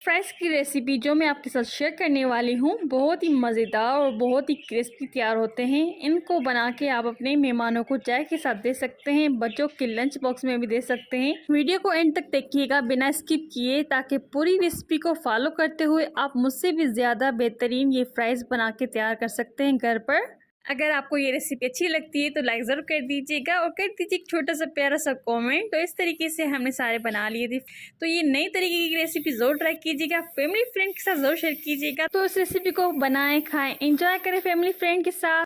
Fries की recipe जो मैं आपके साथ शेयर करने वाली हूँ, बहुत ही मज़ेदार और बहुत ही क्रिस्पी तैयार होते हैं। इनको बना के आप अपने मेहमानों को चाय के साथ दे सकते हैं, बच्चों के लंच बॉक्स में भी दे सकते हैं। वीडियो को एंड तक देखिएगा बिना स्किप किए, ताकि पूरी रेसिपी को फॉलो करते हुए आप मुझसे भी ज़्यादा बेहतरीन ये फ्राइज़ बना के तैयार कर सकते हैं घर पर। अगर आपको ये रेसिपी अच्छी लगती है तो लाइक ज़रूर कर दीजिएगा और कर दीजिए एक छोटा सा प्यारा सा कमेंट। तो इस तरीके से हमने सारे बना लिए थे। तो ये नई तरीके की रेसिपी ज़रूर ट्राई कीजिएगा, फैमिली फ्रेंड के साथ ज़रूर शेयर कीजिएगा। तो इस रेसिपी को बनाएं, खाएं, एंजॉय करें फैमिली फ्रेंड के साथ।